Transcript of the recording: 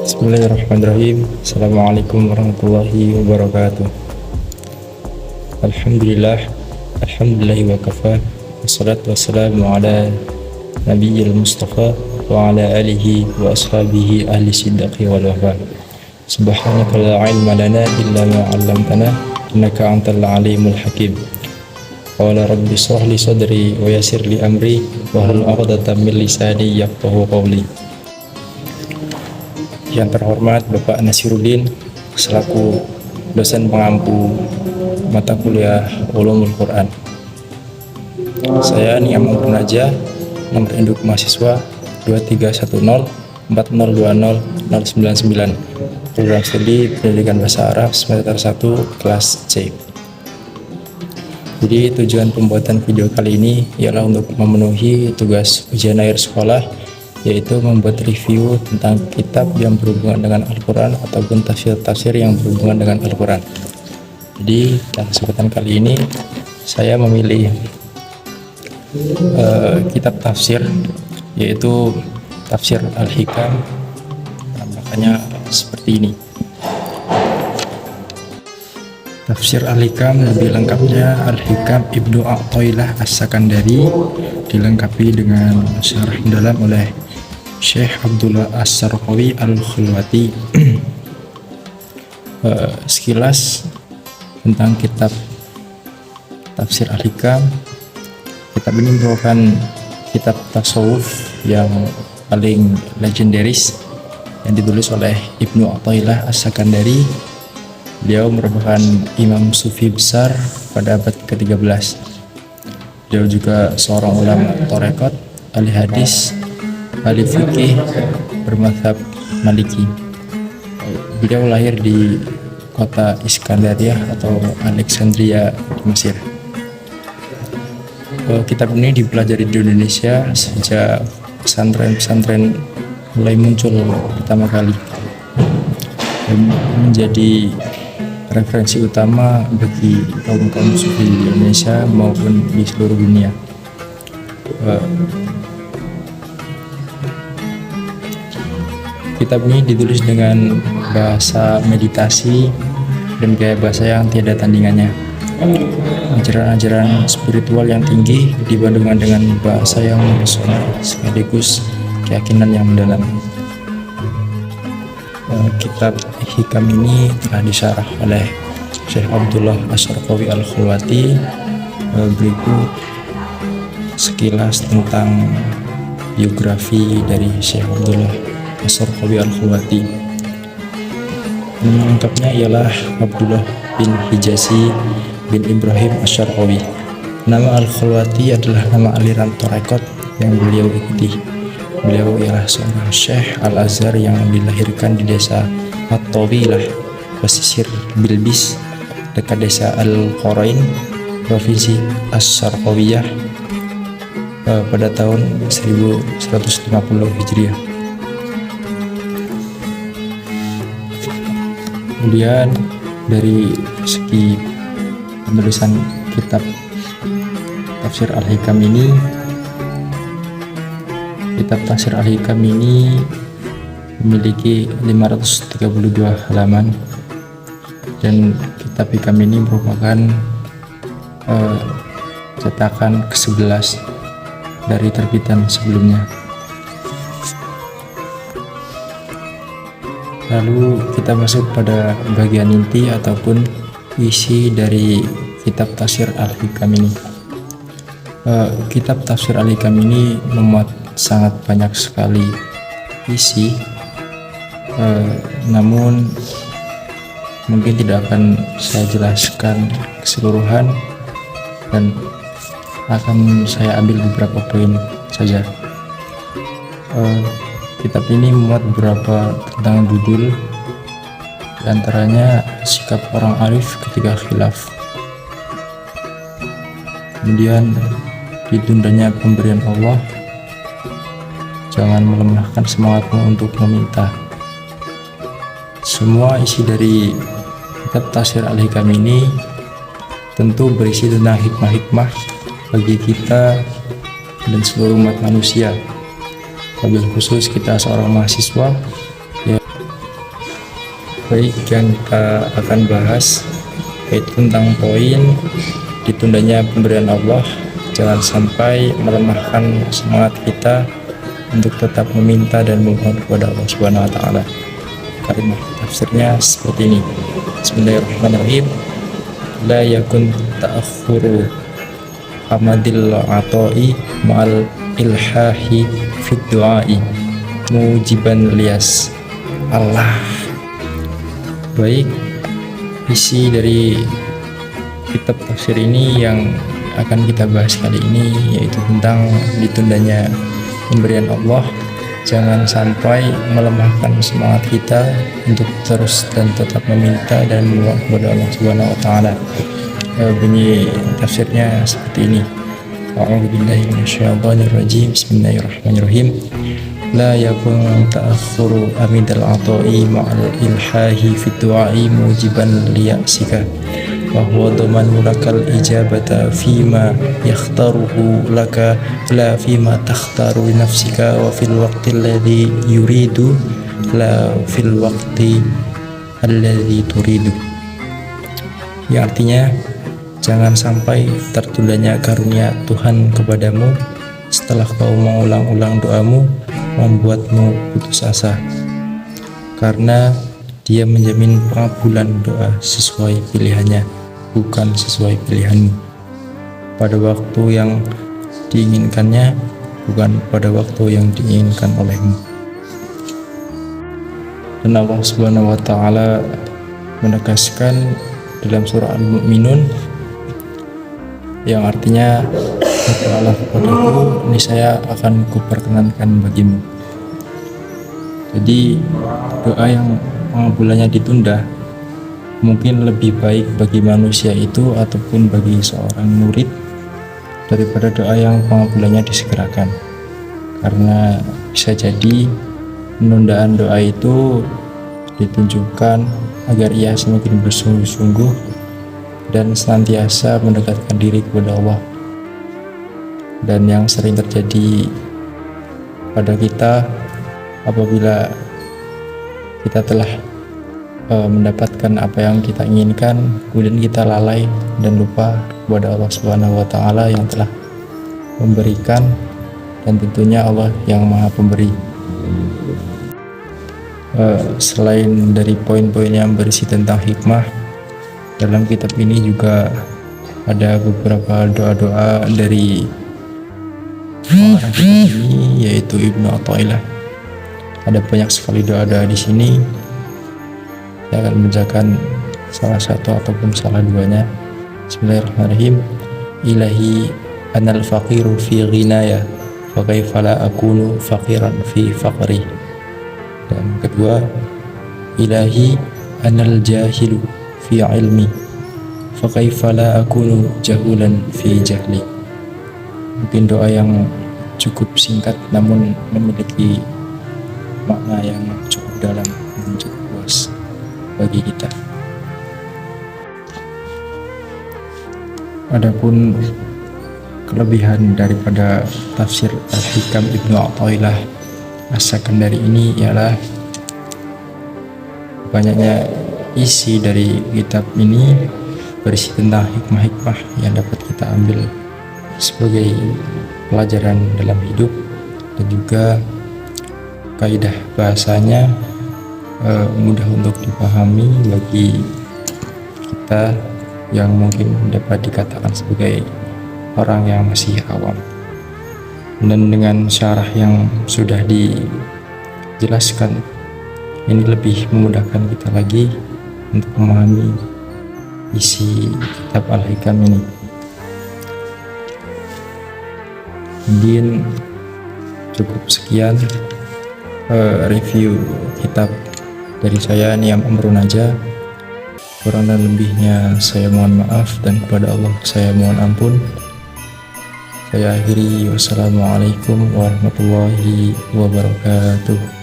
Bismillahirrahmanirrahim. Assalamualaikum warahmatullahi wabarakatuh. Alhamdulillah wa kafa. Wassalatu wassalamu ala nabiyil mustafa wa ala alihi wa ashabihi ahli sidqi wal wafa. Subhanaka la ilma lana illa ma 'allamtana innaka antal alimul hakim. Qala rabbi shrah li sadri wa yassir li amri wahlul 'uqdatam min lisani yafqahu qawli. Yang terhormat Bapak Nasiruddin selaku dosen pengampu mata kuliah Ulumul Quran. Saya Niam Naja, nomor induk mahasiswa 231040200099, program studi pendidikan bahasa Arab semester 1 kelas C. Jadi tujuan pembuatan video kali ini ialah untuk memenuhi tugas ujian akhir sekolah, yaitu membuat review tentang kitab yang berhubungan dengan Al-Quran ataupun tafsir-tafsir yang berhubungan dengan Al-Quran. Jadi dalam kesempatan kali ini saya memilih kitab tafsir, yaitu Tafsir Al-Hikam. Makanya seperti ini. Tafsir Al-Hikam lebih lengkapnya Al-Hikam Ibnu Athaillah As-Sakandari, dilengkapi dengan syarah mendalam oleh Syekh Abdullah As-Sarqawi Al-Khulwati. Sekilas tentang kitab Tafsir Al-Hikam. Kitab ini merupakan kitab tasawuf yang paling legendaris yang ditulis oleh Ibnu Athaillah As-Sakandari. Beliau merupakan imam sufi besar pada abad ke-13. Beliau juga seorang ulama tarekat, ahli hadis, ahli fikih bermadzhab Maliki. Beliau lahir di kota Iskandaria atau Alexandria di Mesir. Kitab ini dipelajari di Indonesia sejak pesantren-pesantren mulai muncul pertama kali dan menjadi referensi utama bagi kaum sufi di Indonesia maupun di seluruh dunia. Kitab ini ditulis dengan bahasa meditasi dan gaya bahasa yang tiada tandingannya. Ajaran-ajaran spiritual yang tinggi dibandingkan dengan bahasa yang mempesona sekaligus keyakinan yang mendalam. Kitab Hikam ini telah disyarah oleh Syekh Abdullah As-Sarqawi Al-Khulwati. Berikut sekilas tentang biografi dari Syekh Abdullah As-Sarqawi Al-Khulwati. Nama lengkapnya ialah Abdullah bin Hijazi bin Ibrahim Asy-Syarqawi. Nama Al-Khulwati adalah nama aliran tarekat yang beliau ikuti. Beliau ialah seorang Syekh Al-Azhar yang dilahirkan di desa At-Tawilah, pesisir Bilbis, dekat desa Al-Qarain, provinsi Asy-Syarqawiyah, pada tahun 1150 Hijriah. Kemudian dari segi penulisan kitab Tafsir Al-Hikam ini, kitab Tafsir Al-Hikam ini memiliki 532 halaman, dan kitab Hikam ini merupakan cetakan ke-11 dari terbitan sebelumnya. Lalu kita masuk pada bagian inti ataupun isi dari kitab Tafsir Al-Hikam ini. Kitab Tafsir Al-Hikam ini memuat sangat banyak sekali isi, namun mungkin tidak akan saya jelaskan keseluruhan dan akan saya ambil beberapa poin saja. Kitab ini memuat beberapa tentang judul, diantaranya sikap orang arif ketika khilaf, kemudian ditundanya pemberian Allah, jangan melemahkan semangatmu untuk meminta. Semua isi dari kitab Tafsir Al-Hikam ini tentu berisi tentang hikmah-hikmah bagi kita dan seluruh umat manusia. Wabil khusus kita seorang mahasiswa, ya, Baik, yang kita akan bahas yaitu tentang poin ditundanya pemberian Allah. Jangan sampai melemahkan semangat kita untuk tetap meminta dan memohon kepada Allah Subhanahu wa taala. Kalimat tafsirnya seperti ini. Bismillahirrahmanirrahim. La yakun ta'akhuru amadil atoi ma'al ilhahi fid du'ai mujiban lias Allah. Baik, isi dari kitab tafsir ini yang akan kita bahas kali ini yaitu tentang ditundanya pemberian Allah. Jangan sampai melemahkan semangat kita untuk terus dan tetap meminta dan memohon kepada Allah Subhanahu wa taala. Bunyi tafsirnya seperti ini. A'udzubillahi minasyaitonirrajim. Bismillahirrahmanirrahim. La yakun ta'akhuru amidal atoi ma'al ilhahi fi du'ai mujiban liya'sika wa huwa dhamanu lakal ijabata fima yakhtaruhu laka la fima takhtaru nafsika wa fil waqti alladhi yuridu la fil waqti alladhi turidu. Yang artinya, jangan sampai tertundanya karunia Tuhan kepadamu setelah kau mengulang-ulang doamu membuatmu putus asa, karena Dia menjamin pengabulan doa sesuai pilihannya, bukan sesuai pilihanmu, pada waktu yang diinginkannya, bukan pada waktu yang diinginkan olehmu. Dan Allah Subhanahu wa taala menegaskan dalam surah Al-Mu'minun yang artinya, berdoalah kepadaku, niscaya akan kuperkenankan bagimu. Jadi doa yang pengabulannya ditunda mungkin lebih baik bagi manusia itu ataupun bagi seorang murid daripada doa yang pengabulannya disegerakan, karena bisa jadi penundaan doa itu ditunjukkan agar ia semakin bersungguh-sungguh dan senantiasa mendekatkan diri kepada Allah. Dan yang sering terjadi pada kita apabila kita telah mendapatkan apa yang kita inginkan, kemudian kita lalai dan lupa kepada Allah Subhanahu wa taala yang telah memberikan, dan tentunya Allah yang Maha Pemberi. Selain dari poin-poin yang berisi tentang hikmah, dalam kitab ini juga ada beberapa doa-doa dari pengarang kitab ini, yaitu Ibnu Athaillah. Ada banyak sekali doa-doa di sini. Saya akan membacakan salah satu ataupun salah duanya. Bismillahirrahmanirrahim. Ilahi anal faqiru fi ghinaya fa kaifa la akunu faqiran fi faqri. Dan kedua, ilahi anal jahilu fi ilmi fa kaifa la akunu jahulan fi jahli. Mungkin doa yang cukup singkat namun memiliki makna yang cukup dalam dan cukup luas bagi kita. Adapun kelebihan daripada tafsir Al-Hikam Ibnu Athaillah As-Sakandari ini ialah banyaknya isi dari kitab ini berisi tentang hikmah-hikmah yang dapat kita ambil sebagai pelajaran dalam hidup, dan juga kaidah bahasanya mudah untuk dipahami bagi kita yang mungkin dapat dikatakan sebagai orang yang masih awam. Dan dengan syarah yang sudah dijelaskan, ini lebih memudahkan kita lagi untuk memahami isi kitab Al-Hikam ini. Mungkin cukup sekian review kitab dari saya, Niam Amrun aja. Kurang dan lebihnya saya mohon maaf, dan kepada Allah saya mohon ampun. Saya akhiri, wassalamualaikum warahmatullahi wabarakatuh.